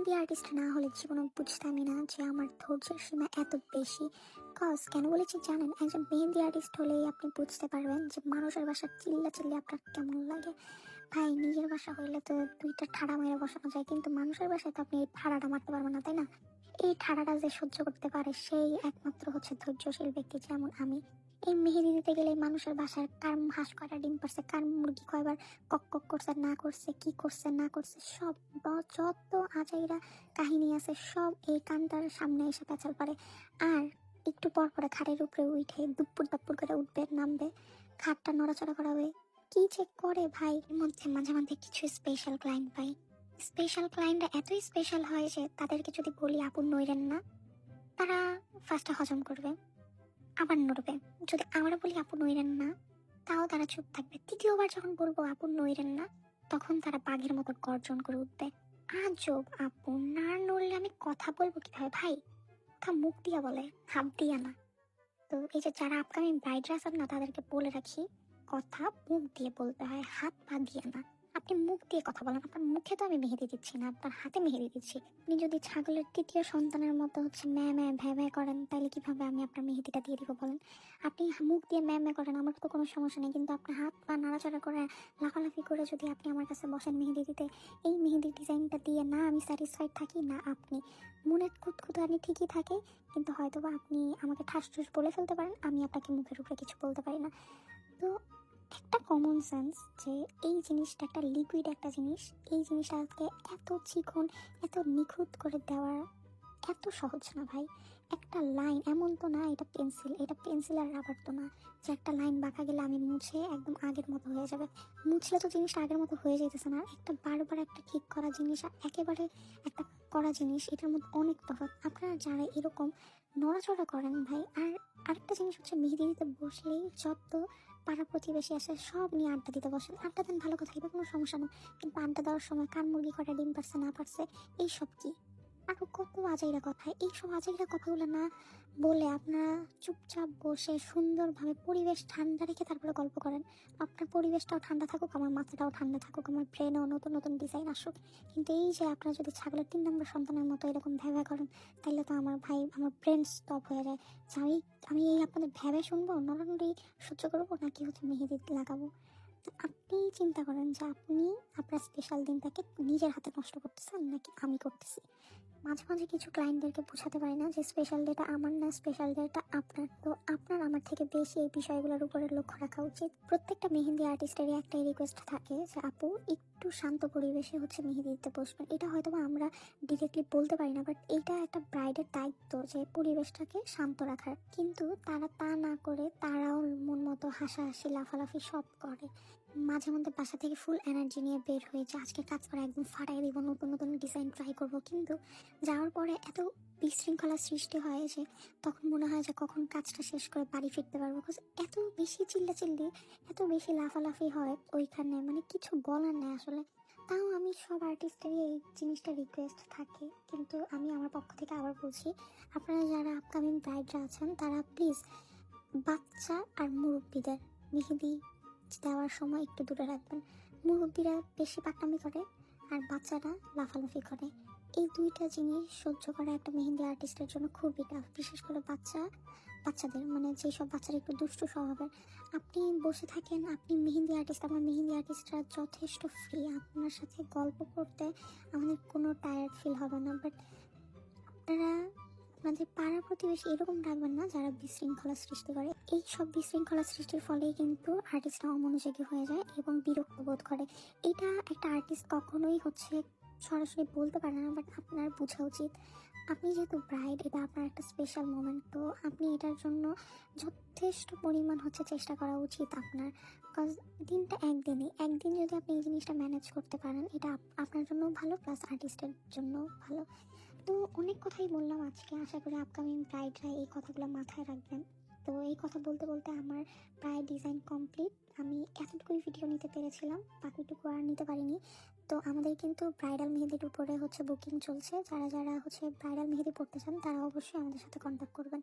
Mehndi artist না হলে জীবনে বুঝতামই না যে আমার ধৈর্যের সীমা এত বেশি। কেন বলেছি জানেন, একজন মেহেন্দি আর্টিস্ট হলেই আপনি বুঝতে পারবেন যে মানুষের বাসা চিল্লা চিল্লি আপনার কেমন লাগে। ভাই, নিজের বাসা হইলে তো দুইটা ঠাড়া মেরে বসানো যায়, কিন্তু মানুষের বাসায় তো আপনি এই ঠাড়াটা মারতে পারবেন না, তাই না? এই ঠাড়াটা যে সহ্য করতে পারে সেই একমাত্র হচ্ছে ধৈর্যশীল ব্যক্তি, যেমন আমি। এই মেহেদি দিতে গেলে মানুষের বাসায় কার হাঁস কয়টা ডিম পারছে, কার মুরগি কয়বার কক কক করছে না করছে, কি করছে না করছে, সব যত আজাইরা কাহিনী আছে সব এই কান্তার সামনে এসে পেঁচাল পারে। আর একটু পর পরে খাটের উপরে উঠে দুপ্পুর দাপ্পুর করে উঠবে নামবে, খাটটা নড়াচড়া করাবে, কি যে করে ভাই। এর মধ্যে মাঝে মাঝে কিছু স্পেশাল ক্লায়েন্ট পাই। স্পেশাল ক্লায়েন্টরা এতই স্পেশাল হয় যে তাদেরকে যদি বলি আপু নইরেন না, তারা ফার্স্টে হজম করবে, আবার নড়বে। যদি আমরা বলি আপু নইরেন না, তাও তারা চুপ থাকবে। তৃতীয়বার যখন বলবো আপু নইরেন না, তখন তারা বাঘের মতো গর্জন করে উঠবে। আজব, আপু না নড়লে আমি কথা বলবো কিভাবে ভাই? কথা মুখ দিয়া বলে, হাত দিয়া না। তো এই যে যারা আপকামিং ব্রাইডরা আছেন না, তাদেরকে বলে রাখি, কথা মুখ দিয়ে বলতে হয়, হাত পা দিয়ে না। আপনি মুখ দিয়ে কথা বলেন, আপনার মুখে তো আমি মেহেদি দিচ্ছি না, আপনার হাতে মেহেদি দিচ্ছি। আপনি যদি ছাগলের তৃতীয় সন্তানের মতো হচ্ছে ম্যা ম্যা ভ্যা ভ্যা করেন, তাহলে কিভাবে আমি আপনার মেহেদিটা দিয়ে দিব বলেন? আপনি মুখ দিয়ে ম্যা ম্যা করেন, আমার তো কোনো সমস্যা নেই, কিন্তু আপনার হাত পা নাড়াচাড়া করে লাফালাফি করে যদি আপনি আমার কাছে বসেন মেহেদি দিতে, এই মেহেদির ডিজাইনটা দিয়ে না আমি স্যাটিসফাইড থাকি, না আপনি মনের খুঁতখুঁতানি ঠিকই থাকে, কিন্তু হয়তোবা আপনি আমাকে ঠাস ঠুস বলে ফেলতে পারেন, আমি আপনাকে মুখের উপরে কিছু বলতে পারি না। তো একটা কমন সেন্স যে এই জিনিসটা একটা লিকুইড একটা জিনিস, এই জিনিসটাকে এত চিকন এত নিখুঁত করে দেওয়া এত সহজ না ভাই। একটা লাইন এমন তো না এটা পেন্সিল, এটা পেন্সিল আর রাবার তো না যে একটা লাইন বাঁকা গেলে আমি মুছে একদম আগের মতো হয়ে যাবে। মুছলে তো জিনিসটা আগের মতো হয়ে যেতেছে না। একটা বারবার একটা ঠিক করা জিনিস আর একেবারে একটা করা জিনিস, এটার মধ্যে অনেক তফাৎ। আপনারা যারা এরকম নড়াচড়া করেন ভাই, আর আরেকটা জিনিস হচ্ছে মেহেদি দিতে বসলেই যত পাড়া প্রতিবেশী আসে সব নিয়ে আড্ডা দিতে বসেন। আড্ডা দেন, ভালো কথা, এটা কোনো সমস্যা না, কিন্তু আড্ডা দেওয়ার সময় কার মুরগি কটা ডিম পারছে না পারছে এইসব কি, আরো কত আজাইরা কথা। এইসব আজাইরা কথাগুলো না বলে আপনারা চুপচাপ বসে সুন্দরভাবে পরিবেশ ঠান্ডা রেখে তারপরে গল্প করেন। আপনার পরিবেশটাও ঠান্ডা থাকুক, আমার মাথাটাও ঠান্ডা থাকুক, আমার ব্রেনেও নতুন নতুন ডিজাইন আসুক। কিন্তু এই যে আপনারা যদি ছাগলের 3 নম্বর সন্তানের মতো এরকম ভ্যাভা করেন, তাহলে তো আমার ভাই আমার ব্রেন স্টপ হয়ে যায় যে আমি এই আপনাদের ভ্যাবে শুনবো, নড়ানড়ি সহ্য করবো, নাকি হচ্ছে মেহেদি লাগাবো। তো আপনি চিন্তা করেন যে আপনি আপনার স্পেশাল দিনটাকে নিজের হাতে নষ্ট করতেছেন নাকি আমি করতেছি। মাঝে মাঝে কিছু ক্লায়েন্টদেরকে বোঝাতে পারি না যে স্পেশাল ডেটা আমার না, স্পেশাল ডেটা আপনার। তো আপনার আমার থেকে বেশি এই বিষয়গুলোর উপরে লক্ষ্য রাখা উচিত। প্রত্যেকটা মেহেন্দি আর্টিস্টেরই একটাই রিকোয়েস্ট থাকে যে আপু একটু শান্ত পরিবেশে হচ্ছে মেহেদি দিতে বসবেন। এটা হয়তো বা আমরা ডিরেক্টলি বলতে পারি না, বাট এটা একটা ব্রাইডের দায়িত্ব যে পরিবেশটাকে শান্ত রাখার। কিন্তু তারা তা না করে তারাও মন মতো হাসাহাসি লাফালাফি সব করে। মাঝে মধ্যে বাসা থেকে ফুল এনার্জি নিয়ে বের হয়েছে, আজকে কাজ করে একদম ফাটাই দিব, নতুন নতুন ডিজাইন ট্রাই করবো, কিন্তু যাওয়ার পরে এত বিশৃঙ্খলা সৃষ্টি হয় যে তখন মনে হয় যে কখন কাজটা শেষ করে বাড়ি ফিরতে পারবো। এত বেশি চিল্লাচিল্লি, এত বেশি লাফালাফি হয় ওইখানে, মানে কিছু বলার নেই আসলে। তাও আমি সব আর্টিস্টেরই এই জিনিসটা রিকোয়েস্ট থাকে, কিন্তু আমি আমার পক্ষ থেকে আবার বলছি, আপনারা যারা আপকামিং ব্রাইডরা আছেন তারা প্লিজ বাচ্চা আর মুরব্বীদের মেহেদি দেওয়ার সময় একটু দূরে রাখবেন। মুরব্বীরা বেশি পাকনামি করে আর বাচ্চারা লাফালাফি করে। এই দুইটা জিনিস সহ্য করা একটা মেহেন্দি আর্টিস্টের জন্য খুবই টাফ, বিশেষ করে বাচ্চাদের, মানে যেসব বাচ্চারা একটু দুষ্টু স্বভাবের। আপনি বসে থাকেন, আপনি মেহেন্দি আর্টিস্ট, আমার মেহেন্দি আর্টিস্টরা যথেষ্ট ফ্রি, আপনার সাথে গল্প করতে আমাদের কোনো টায়ার্ড ফিল হবে না। বাট আপনারা আপনাদের পাড়া প্রতিবেশী এরকম রাখবেন না যারা বিশৃঙ্খলা সৃষ্টি করে। এই সব বিশৃঙ্খলা সৃষ্টির ফলেই কিন্তু আর্টিস্টরা অমনোযোগী হয়ে যায় এবং বিরক্ত বোধ করে। এটা একটা আর্টিস্ট কখনোই হচ্ছে সরাসরি বলতে পারে না, বাট আপনার বোঝা উচিত। আপনি যেহেতু ব্রাইড, এটা আপনার একটা স্পেশাল মোমেন্ট, তো আপনি এটার জন্য যথেষ্ট পরিমাণ হচ্ছে চেষ্টা করা উচিত আপনার। বিকজ দিনটা একদিন যদি আপনি এই জিনিসটা ম্যানেজ করতে পারেন, এটা আপনার জন্য ভালো, প্লাস আর্টিস্টের জন্য ভালো। তো অনেক কথাই বললাম আজকে, আশা করি আপকামিং ব্রাইডরা এই কথাগুলো মাথায় রাখবেন। তো এই কথা বলতে বলতে আমার প্রায় ডিজাইন কমপ্লিট। আমি এতটুকুই ভিডিও নিতে পেরেছিলাম, বাকিটুকু আর নিতে পারিনি। তো আমাদের কিন্তু ব্রাইডাল মেহেদির উপরে হচ্ছে বুকিং চলছে, যারা যারা হচ্ছে ব্রাইডাল মেহেদি পড়তে চান তারা অবশ্যই আমাদের সাথে কন্ট্যাক্ট করবেন।